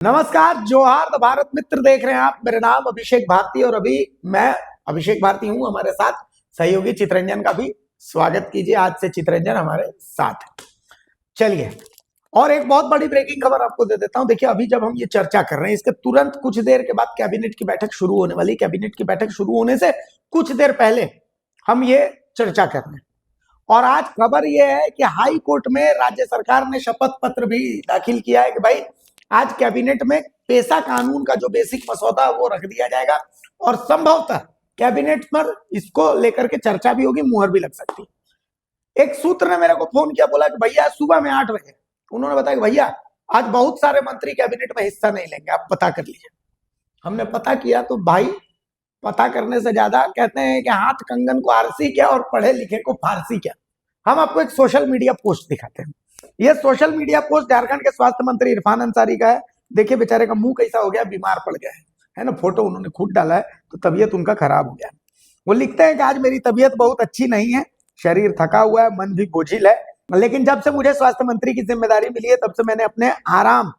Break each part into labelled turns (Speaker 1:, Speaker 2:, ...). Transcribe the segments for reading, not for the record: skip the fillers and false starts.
Speaker 1: नमस्कार, जोहार द भारत मित्र देख रहे हैं आप। मेरा नाम अभिषेक भारती और अभी मैं अभिषेक भारती हूं। हमारे साथ सहयोगी चितरंजन का भी स्वागत कीजिए। आज से चितरंजन हमारे साथ। चलिए, और एक बहुत बड़ी ब्रेकिंग खबर आपको दे देता हूं। देखिए, अभी जब हम ये चर्चा कर रहे हैं, इसके तुरंत कुछ देर के बाद कैबिनेट की बैठक शुरू होने वाली। कैबिनेट की बैठक शुरू होने से कुछ देर पहले हम ये चर्चा कर रहे हैं और आज खबर यह है कि हाई कोर्ट में राज्य सरकार ने शपथ पत्र भी दाखिल किया है कि भाई आज कैबिनेट में पेशा कानून का जो बेसिक मसौदा वो रख दिया जाएगा और संभवतः कैबिनेट पर इसको लेकर के चर्चा भी होगी, मुहर भी लग सकती है। एक सूत्र ने मेरे को फोन किया, बोला कि भैया सुबह में 8 बजे उन्होंने बताया कि भैया आज बहुत सारे मंत्री कैबिनेट में हिस्सा नहीं लेंगे, आप पता कर लीजिए। हमने पता किया तो भाई पता करने से ज्यादा कहते हैं कि हाथ कंगन को आरसी क्या और पढ़े लिखे को फारसी क्या। हम आपको एक सोशल मीडिया पोस्ट दिखाते हैं। यह सोशल मीडिया पोस्ट झारखंड के स्वास्थ्य मंत्री इरफान अंसारी का है। देखिए बेचारे का मुंह कैसा हो गया, बीमार पड़ गया है ना। फोटो उन्होंने खुद डाला है तो तबीयत उनका खराब हो गया। वो लिखते हैं कि आज मेरी तबीयत बहुत अच्छी नहीं है, शरीर थका हुआ है, मन भी बोझिल है, लेकिन जब से मुझे स्वास्थ्य मंत्री की जिम्मेदारी मिली है तब से मैंने अपने आराम,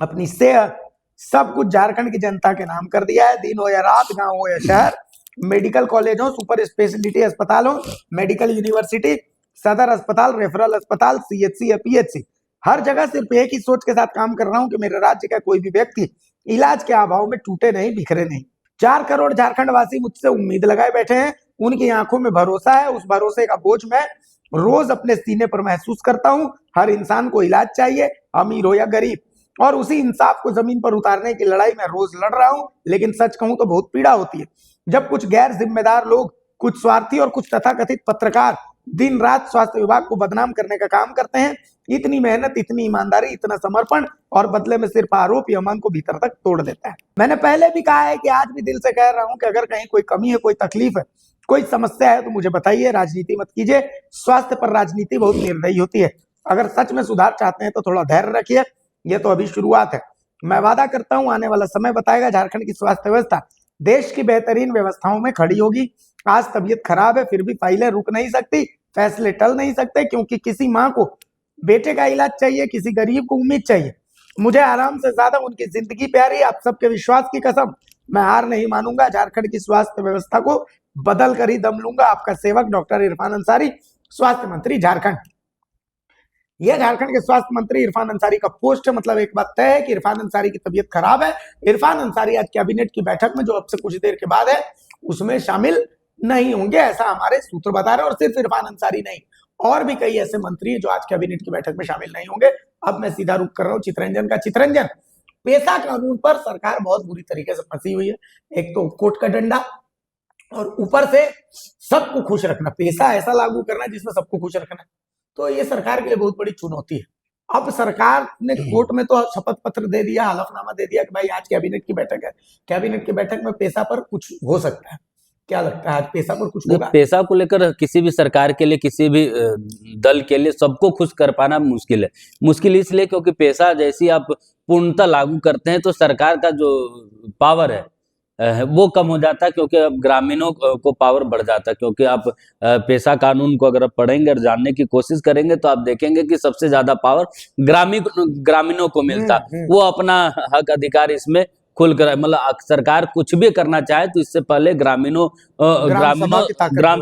Speaker 1: अपनी सेहत, सब कुछ झारखंड की जनता के नाम कर दिया है। दिन हो या रात, गांव हो या शहर, मेडिकल कॉलेज हो, सुपर स्पेशलिटी अस्पताल हो, मेडिकल यूनिवर्सिटी, सदर अस्पताल, रेफरल अस्पताल, सीएचसी या पीएचसी, हर जगह सिर्फ एक ही सोच के साथ काम कर रहा हूं कि मेरे राज्य का कोई भी व्यक्ति इलाज के अभाव में टूटे नहीं, बिखरे नहीं। 4 करोड़ झारखंड वासी मुझसे उम्मीद लगाए बैठे हैं, उनकी आंखों में भरोसा है। उस भरोसे का बोझ मैं रोज अपने सीने पर महसूस करता हूं। हर इंसान को इलाज चाहिए, अमीर हो या गरीब, और उसी इंसाफ को जमीन पर उतारने की लड़ाई मैं रोज लड़ रहा हूं। लेकिन सच कहूं तो बहुत पीड़ा होती है जब कुछ गैर जिम्मेदार लोग, कुछ स्वार्थी और कुछ तथाकथित पत्रकार दिन रात स्वास्थ्य विभाग को बदनाम करने का काम करते हैं। इतनी मेहनत, इतनी ईमानदारी, इतना समर्पण, और बदले में सिर्फ आरोप या मन को भीतर तक तोड़ देता है। मैंने पहले भी कहा है कि आज भी दिल से कह रहा हूं कि अगर कहीं कोई कमी है, कोई तकलीफ है, कोई समस्या है तो मुझे बताइए। राजनीति मत कीजिए, स्वास्थ्य पर राजनीति बहुत निर्दयी होती है। अगर सच में सुधार चाहते हैं तो थोड़ा धैर्य रखिए, यह तो अभी शुरुआत है। मैं वादा करता हूं आने वाला समय बताएगा झारखंड की स्वास्थ्य व्यवस्था देश की बेहतरीन व्यवस्थाओं में खड़ी होगी। आज तबीयत खराब है फिर भी फाइलें रुक नहीं सकती, फैसले टल नहीं सकते, क्योंकि किसी माँ को बेटे का इलाज चाहिए, किसी गरीब को उम्मीद चाहिए। मुझे आराम से ज्यादा उनकी जिंदगी प्यारी। आप सबके विश्वास की कसम, मैं हार नहीं मानूंगा। झारखंड की स्वास्थ्य व्यवस्था को बदल कर ही दम लूंगा। आपका सेवक डॉक्टर इरफान अंसारी, स्वास्थ्य मंत्री झारखंड। यह झारखंड के स्वास्थ्य मंत्री इरफान अंसारी का पोस्ट है। मतलब एक बात तय है कि इरफान अंसारी की तबीयत खराब है। इरफान अंसारी आज कैबिनेट की बैठक में, जो अब से कुछ देर के बाद है, उसमें शामिल नहीं होंगे, ऐसा हमारे सूत्र बता रहे हैं। और सिर्फ इरफान अंसारी नहीं, और भी कई ऐसे मंत्री हैं जो आज कैबिनेट की बैठक में शामिल नहीं होंगे। अब मैं सीधा रुख कर रहा हूं चितरंजन का। चितरंजन, पेशा कानून पर सरकार बहुत बुरी तरीके से फंसी हुई है। एक तो कोर्ट का डंडा और ऊपर से सबको खुश रखना, पेशा ऐसा लागू करना जिसमें सबको खुश रखना, तो ये सरकार के लिए बहुत बड़ी चुनौती है। अब सरकार ने कोर्ट में तो शपथ पत्र दे दिया, हलफनामा दे दिया कि भाई आज कैबिनेट की बैठक है। कैबिनेट की बैठक में पेशा पर कुछ हो सकता है, क्या लगता है आज पेशा पर कुछ होगा?
Speaker 2: पेशा को लेकर किसी भी सरकार के लिए, किसी भी दल के लिए सबको खुश कर पाना मुश्किल है। मुश्किल इसलिए क्योंकि पेशा जैसी आप पूर्णतः लागू करते हैं तो सरकार का जो पावर है वो कम हो जाता है, क्योंकि अब ग्रामीणों को पावर बढ़ जाता है। क्योंकि आप पेशा कानून को अगर आप पढ़ेंगे और जानने की कोशिश करेंगे तो आप देखेंगे कि सबसे ज्यादा पावर ग्रामीणों को मिलता है। वो अपना हक अधिकार इसमें खुलकर, मतलब सरकार कुछ भी करना चाहे तो इससे पहले ग्राम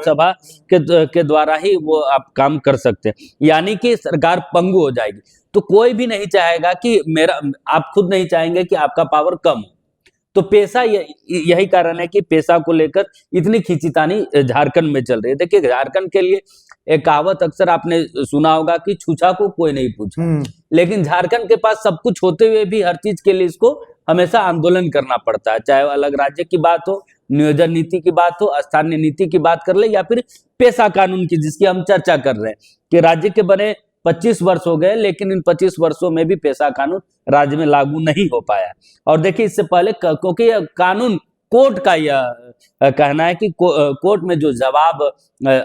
Speaker 2: सभा के द्वारा ही वो आप काम कर सकते हैं। यानी कि सरकार पंगु हो जाएगी। तो कोई भी नहीं चाहेगा कि आप खुद नहीं चाहेंगे कि आपका पावर कम हो। तो पेशा, यही कारण है कि पेशा को लेकर इतनी खींचीतानी झारखंड में चल रही है। देखिए, झारखंड के लिए एक कहावत अक्सर आपने सुना होगा कि छूछा को कोई नहीं पूछा, लेकिन झारखंड के पास सब कुछ होते हुए भी हर चीज के लिए इसको हमेशा आंदोलन करना पड़ता है। चाहे अलग राज्य की बात हो, नियोजन नीति की बात हो, स्थानीय नीति की बात कर ले, या फिर पेशा कानून की जिसकी हम चर्चा कर रहे हैं कि राज्य के बने 25 वर्ष हो गए, लेकिन इन 25 वर्षों में भी पेशा कानून राज्य में लागू नहीं हो पाया। और देखिए, इससे पहले क्योंकि यह कानून कोर्ट का यह कहना है कि कोर्ट में जो जवाब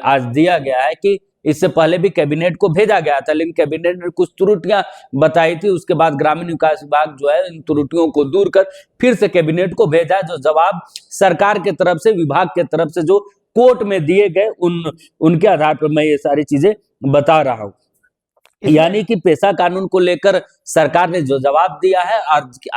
Speaker 2: आज दिया गया है कि इससे पहले भी कैबिनेट को भेजा गया था, लेकिन कैबिनेट ने कुछ त्रुटियां बताई थी। उसके बाद ग्रामीण विकास विभाग जो है इन त्रुटियों को दूर कर फिर से कैबिनेट को भेजा, जो जवाब सरकार के तरफ से, विभाग के तरफ से जो कोर्ट में दिए गए उनके आधार पर मैं ये सारी चीजें बता रहा हूं। यानी कि पेशा कानून को लेकर सरकार ने जो जवाब दिया है,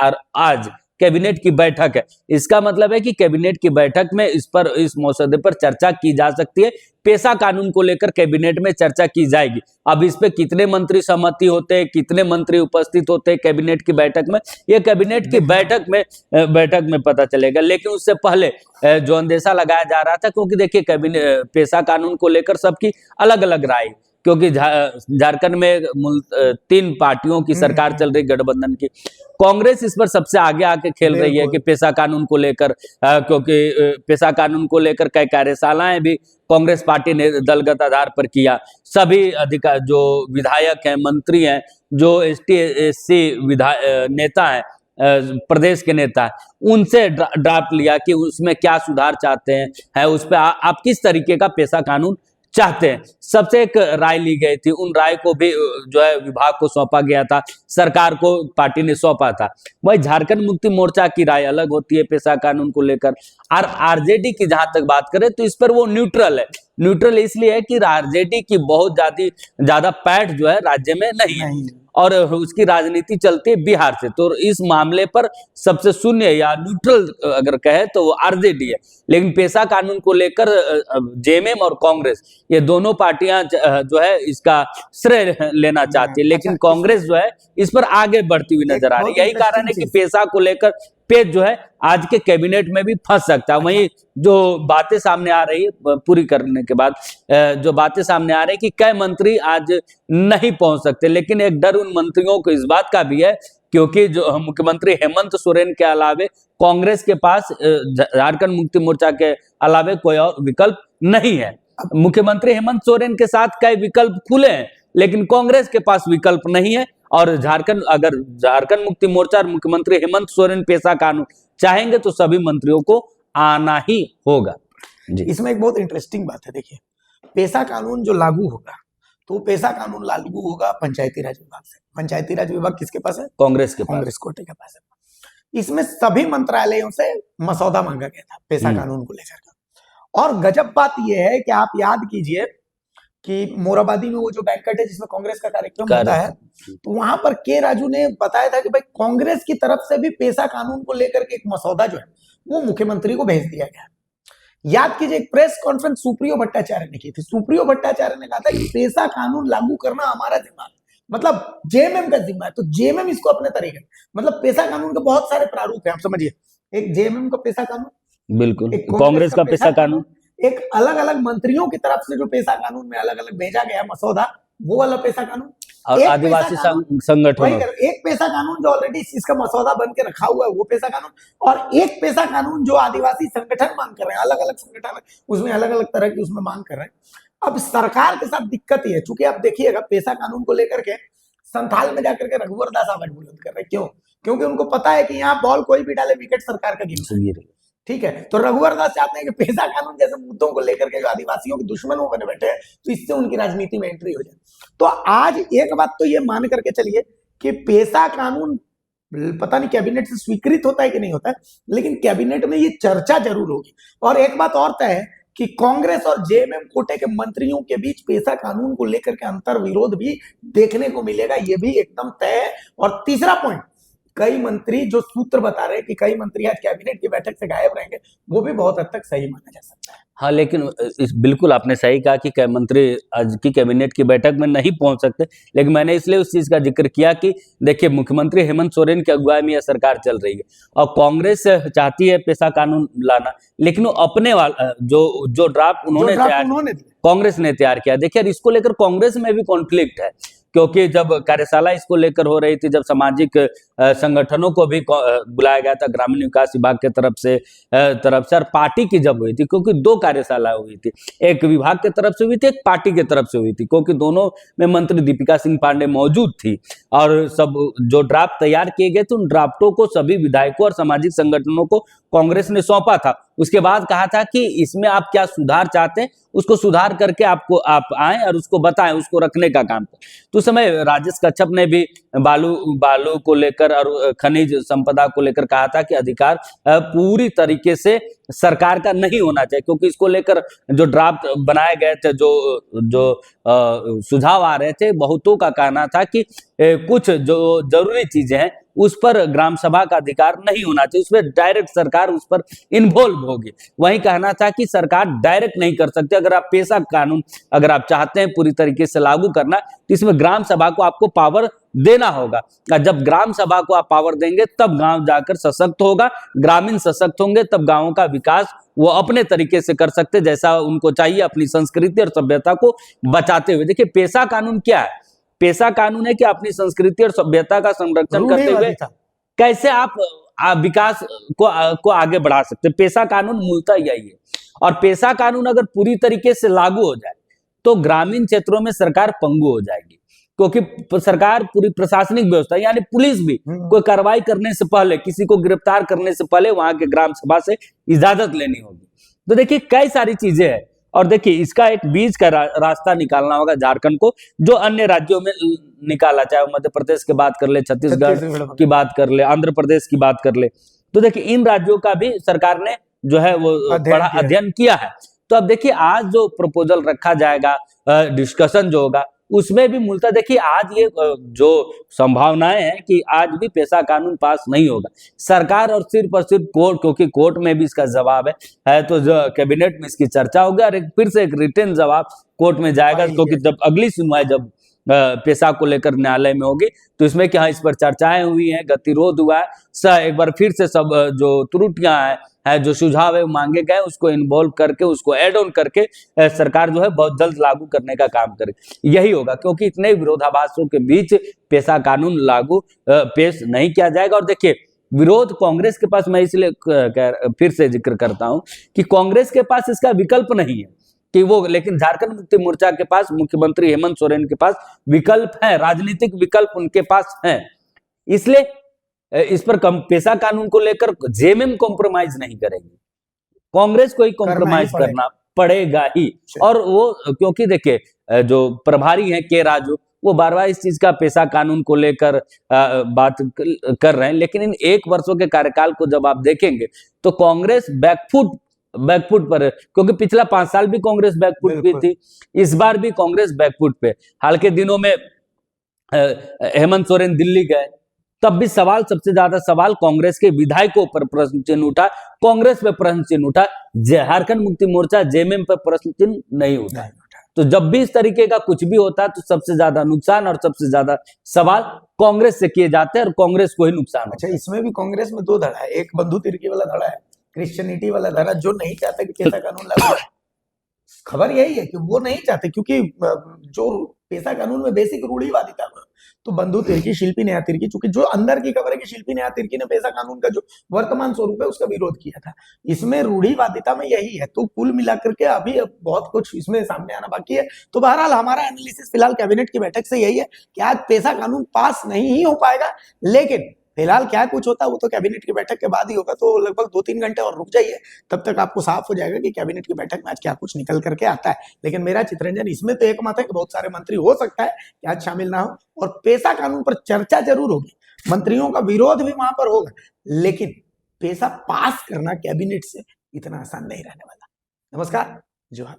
Speaker 2: और आज कैबिनेट की बैठक है, इसका मतलब है कि कैबिनेट की बैठक में इस मसौदे पर चर्चा की जा सकती है। पेशा कानून को लेकर कैबिनेट में चर्चा की जाएगी। अब इस पे कितने मंत्री सहमति होते हैं, कितने मंत्री उपस्थित होते हैं कैबिनेट की बैठक में, ये कैबिनेट की बैठक में पता चलेगा। लेकिन उससे पहले जो अंदेशा लगाया जा रहा था, क्योंकि देखिए कैबिनेट पेशा कानून को लेकर सबकी अलग अलग राय, क्योंकि झारखंड में 3 पार्टियों की सरकार चल रही, गठबंधन की। कांग्रेस इस पर सबसे आगे आके खेल रही है कि पेशा कानून को लेकर, क्योंकि पेशा कानून को लेकर कई कार्यशालाएं भी कांग्रेस पार्टी ने दलगत आधार पर किया। सभी अधिकार जो विधायक हैं, मंत्री हैं, जो एसटी एससी नेता हैं, प्रदेश के नेता, उनसे ड्राफ्ट लिया कि उसमें क्या सुधार चाहते हैं, उस पर आप किस तरीके का पेशा कानून चाहते हैं। सबसे एक राय ली गई थी, उन राय को भी जो है विभाग को सौंपा गया था, सरकार को पार्टी ने सौंपा था। वही झारखंड मुक्ति मोर्चा की राय अलग होती है पेशा कानून को लेकर। और आरजेडी की जहां तक बात करें तो इस पर वो न्यूट्रल है। न्यूट्रल इसलिए है कि आरजेडी की बहुत ज्यादा पैठ जो है राज्य में नहीं है, और उसकी राजनीति चलती है बिहार से। तो इस मामले पर सबसे शून्य या न्यूट्रल अगर कहे तो वो आरजेडी है। लेकिन पेशा कानून को लेकर जेएमएम और कांग्रेस, ये दोनों पार्टियां जो है इसका श्रेय लेना चाहती है, लेकिन कांग्रेस जो है इस पर आगे बढ़ती हुई नजर आ रही है। यही कारण है कि पेशा को लेकर पेज जो है आज के कैबिनेट में भी फंस सकता है। वहीं जो बातें सामने आ रही है, पूरी करने के बाद जो बातें सामने आ रही है कि कई मंत्री आज नहीं पहुंच सकते, लेकिन एक डर उन मंत्रियों को इस बात का भी है, क्योंकि जो मुख्यमंत्री हेमंत सोरेन के अलावे कांग्रेस के पास झारखंड मुक्ति मोर्चा के अलावे कोई और विकल्प नहीं है। मुख्यमंत्री हेमंत सोरेन के साथ कई विकल्प खुले हैं, लेकिन कांग्रेस के पास विकल्प नहीं है। और अगर झारखंड मुक्ति मोर्चा और मुख्यमंत्री हेमंत सोरेन पेशा कानून चाहेंगे तो सभी मंत्रियों को आना ही होगा।
Speaker 1: जी। इसमें एक बहुत इंटरेस्टिंग बात है, देखिए पेशा कानून जो लागू होगा, तो पेशा कानून लागू होगा पंचायती राज विभाग से। पंचायती राज विभाग किसके पास है?
Speaker 2: कांग्रेस कोटे
Speaker 1: के पास है। इसमें सभी मंत्रालयों से मसौदा मांगा गया था पेशा कानून को लेकर के। और गजब बात यह है कि आप याद कीजिए कि मोराबादी में वो जो बैंकेट है जिसमें कांग्रेस का कार्यक्रम होता है, तो वहां पर के राजू ने बताया था कि भाई कांग्रेस की तरफ से भी पेशा कानून को लेकर के एक मसौदा जो है वो मुख्यमंत्री को भेज दिया गया। याद कीजिए एक प्रेस कॉन्फ्रेंस सुप्रियो भट्टाचार्य ने की थी। सुप्रियो भट्टाचार्य ने कहा था कि पेशा कानून लागू करना हमारा जिम्मा, मतलब जेएमएम का जिम्मा है, तो जेएमएम इसको अपने तरीके, मतलब पेशा कानून के बहुत सारे प्रारूप है, आप समझिए। एक जेएमएम का पेशा कानून,
Speaker 2: बिल्कुल कांग्रेस का पेशा कानून,
Speaker 1: एक अलग अलग मंत्रियों की तरफ से जो पेशा कानून में अलग अलग भेजा गया मसौदा, वो वाला पेशा कानून,
Speaker 2: और आदिवासी संगठन,
Speaker 1: एक पेशा कानून जो ऑलरेडी इसका मसौदा बन के रखा हुआ है वो पेशा कानून, और एक पेशा कानून जो आदिवासी संगठन मांग कर रहे हैं, अलग अलग संगठन उसमें अलग अलग तरह की उसमें मांग कर रहे हैं। अब सरकार के साथ दिक्कत ये है, चूंकि आप देखिएगा पेशा कानून को लेकर के संथाल में जाकर के रघुवर दास आवाज बुलंद कर रहे हैं। क्यों? क्योंकि उनको पता है कि यहाँ बॉल कोई भी डाले विकेट सरकार का गिर, ठीक है। तो रघुवर दास चाहते हैं कि पेशा कानून जैसे मुद्दों को लेकर के जो आदिवासियों के दुश्मन वो बने बैठे हैं, तो इससे उनकी राजनीति में एंट्री हो जाए। तो आज एक बात तो ये मान करके चलिए कि पेशा कानून पता नहीं कैबिनेट से स्वीकृत होता है कि नहीं होता है, लेकिन कैबिनेट में ये चर्चा जरूर होगी। और एक बात और तय है कि कांग्रेस और जेएमएम कोटे के मंत्रियों के बीच पेशा कानून को लेकर के अंतर विरोध भी देखने को मिलेगा, ये भी एकदम तय है। और तीसरा पॉइंट, कई मंत्री जो सूत्र बता रहे हैं कि कई मंत्री आज कैबिनेट की बैठक से गायब रहेंगे, वो भी बहुत हद तक सही माना जा सकता है।
Speaker 2: हाँ, लेकिन बिल्कुल आपने सही कहा कि मंत्री आज की कैबिनेट की बैठक में नहीं पहुंच सकते, लेकिन मैंने इसलिए उस चीज का जिक्र किया कि देखिए मुख्यमंत्री हेमंत सोरेन की अगुवाई में यह सरकार चल रही है और कांग्रेस चाहती है पेशा कानून लाना, लेकिन वो अपने वाला जो ड्राफ्ट उन्होंने कांग्रेस ने तैयार किया। देखिए इसको लेकर कांग्रेस में भी कॉन्फ्लिक्ट है, क्योंकि जब कार्यशाला इसको लेकर हो रही थी, जब सामाजिक संगठनों को भी बुलाया गया था ग्रामीण विकास विभाग के तरफ से और पार्टी की जब हुई थी, क्योंकि 2 कार्यशाला हुई थी, एक विभाग के तरफ से हुई थी, एक पार्टी के तरफ से हुई थी, क्योंकि दोनों में मंत्री दीपिका सिंह पांडे मौजूद थी। और सब जो ड्राफ्ट तैयार किए गए थे उन ड्राफ्टों को सभी विधायकों और सामाजिक संगठनों को कांग्रेस ने सौंपा था। उसके बाद कहा था कि इसमें आप क्या सुधार चाहते हैं, उसको सुधार करके आप आएं और उसको बताएं, उसको रखने का काम करें। तो उस समय राजेश कच्छप ने भी बालू को लेकर और खनिज संपदा को लेकर कहा था कि अधिकार पूरी तरीके से सरकार का नहीं होना चाहिए, क्योंकि इसको लेकर जो ड्राफ्ट बनाए गए थे, जो सुझाव आ रहे थे, बहुतों का कहना था कि कुछ जो जरूरी चीजें हैं उस पर ग्राम सभा का अधिकार नहीं होना चाहिए, उसमें डायरेक्ट सरकार उस पर इन्वॉल्व होगी। वही कहना था कि सरकार डायरेक्ट नहीं कर सकती। अगर आप पेशा कानून अगर आप चाहते हैं पूरी तरीके से लागू करना, तो इसमें ग्राम सभा को आपको पावर देना होगा। जब ग्राम सभा को आप पावर देंगे तब गांव जाकर सशक्त होगा, ग्रामीण सशक्त होंगे, तब गांवों का विकास वो अपने तरीके से कर सकते जैसा उनको चाहिए, अपनी संस्कृति और सभ्यता को बचाते हुए। देखिए, पेशा कानून क्या है? पेशा कानून है कि अपनी संस्कृति और सभ्यता का संरक्षण करते हुए कैसे आप विकास को आगे बढ़ा सकते हैं। पेशा कानून मूलतः यही है। और पेशा कानून अगर पूरी तरीके से लागू हो जाए तो ग्रामीण क्षेत्रों में सरकार पंगु हो जाएगी, क्योंकि सरकार पूरी प्रशासनिक व्यवस्था यानी पुलिस भी कोई कार्रवाई करने से पहले, किसी को गिरफ्तार करने से पहले वहां के ग्राम सभा से इजाजत लेनी होगी। तो देखिए, कई सारी चीजें हैं। और देखिए, इसका एक बीच का रास्ता निकालना होगा झारखंड को, जो अन्य राज्यों में निकाला, चाहे मध्य प्रदेश की बात कर ले, छत्तीसगढ़ की बात कर ले, आंध्र प्रदेश की बात कर ले। तो देखिए, इन राज्यों का भी सरकार ने जो है वो बड़ा अध्ययन किया है। तो अब देखिए, आज जो प्रपोजल रखा जाएगा, डिस्कशन जो होगा, उसमें भी मूलतः देखिए आज ये जो संभावनाएं हैं कि आज भी पेशा कानून पास नहीं होगा। सरकार और सिर्फ कोर्ट, क्योंकि कोर्ट में भी इसका जवाब है तो कैबिनेट में इसकी चर्चा होगी और फिर से एक रिटन जवाब कोर्ट में जाएगा, क्योंकि जब अगली सुनवाई जब पेशा को लेकर न्यायालय में होगी तो इसमें क्या इस पर चर्चाएं हुई हैं, गतिरोध हुआ है, एक बार फिर से सब जो त्रुटियां है जो सुझाव है मांगे गए उसको इन्वॉल्व करके, उसको एड ऑन करके सरकार जो है बहुत जल्द लागू करने का काम करे। यही होगा, क्योंकि इतने विरोधाभासों के बीच पेशा कानून लागू पेश नहीं किया जाएगा। और देखिए, विरोध कांग्रेस के पास, मैं इसलिए फिर से जिक्र करता हूं कि कांग्रेस के पास इसका विकल्प नहीं है कि वो, लेकिन झारखंड मुक्ति मोर्चा के पास, मुख्यमंत्री हेमंत सोरेन के पास विकल्प है, राजनीतिक विकल्प उनके पास है। इसलिए इस पर पेशा कानून को लेकर जेएमएम कॉम्प्रोमाइज नहीं करेगी, कांग्रेस को ही कॉम्प्रोमाइज करना पड़ेगा ही। और वो, क्योंकि देखिए जो प्रभारी हैं के राजू, वो बार बार इस चीज का पेशा कानून को लेकर बात कर रहे हैं, लेकिन इन 1 वर्षों के कार्यकाल को जब आप देखेंगे तो कांग्रेस बैकफुट पर है, क्योंकि पिछला 5 साल भी कांग्रेस बैकफुट पे थी, इस बार भी कांग्रेस बैकफुट पे। हाल के दिनों में हेमंत सोरेन दिल्ली गए, तब भी सबसे ज्यादा सवाल कांग्रेस के विधायकों पर प्रश्न चिन्ह उठा, कांग्रेस पे प्रश्न चिन्ह उठा, झारखंड मुक्ति मोर्चा जेएमएम पर प्रश्न चिन्ह नहीं उठा। तो जब भी इस तरीके का कुछ भी होता है तो सबसे ज्यादा नुकसान और सबसे ज्यादा सवाल कांग्रेस से किए जाते हैं और कांग्रेस को ही नुकसान।
Speaker 1: अच्छा, इसमें भी कांग्रेस में 2 धड़ा है, एक बंधु तिर्की वाला धड़ा है, क्रिश्चियनिटी वाला धड़ा, जो नहीं चाहता कि पेशा कानून लागू। खबर यही है कि वो नहीं चाहते, क्योंकि जो पेशा कानून में बेसिक रूढ़िवादिता में, तो बंधु तिर्की, शिल्पी नेहा तिर्की, चूंकि जो अंदर की खबर है कि शिल्पी नेहा तिर्की ने पेशा कानून का जो वर्तमान स्वरूप है उसका विरोध किया था, इसमें रूढ़िवादिता में यही है। तो कुल मिलाकर के अभी बहुत कुछ इसमें सामने आना बाकी है। तो बहरहाल हमारा एनालिसिस फिलहाल कैबिनेट की बैठक से यही है कि आज पेशा कानून पास नहीं ही हो पाएगा, लेकिन फिलहाल क्या कुछ होता है वो तो कैबिनेट की बैठक के बाद ही होगा। तो लगभग 2-3 घंटे और रुक जाइए, तब तक आपको साफ हो जाएगा कि कैबिनेट की बैठक में आज क्या कुछ निकल करके आता है। लेकिन मेरा चित्ररंजन इसमें तो एक मत है कि बहुत सारे मंत्री हो सकता है कि आज शामिल ना हो, और पेशा कानून पर चर्चा जरूर होगी, मंत्रियों का विरोध भी वहां पर होगा, लेकिन पेशा पास करना कैबिनेट से इतना आसान नहीं रहने वाला। नमस्कार, जोहार।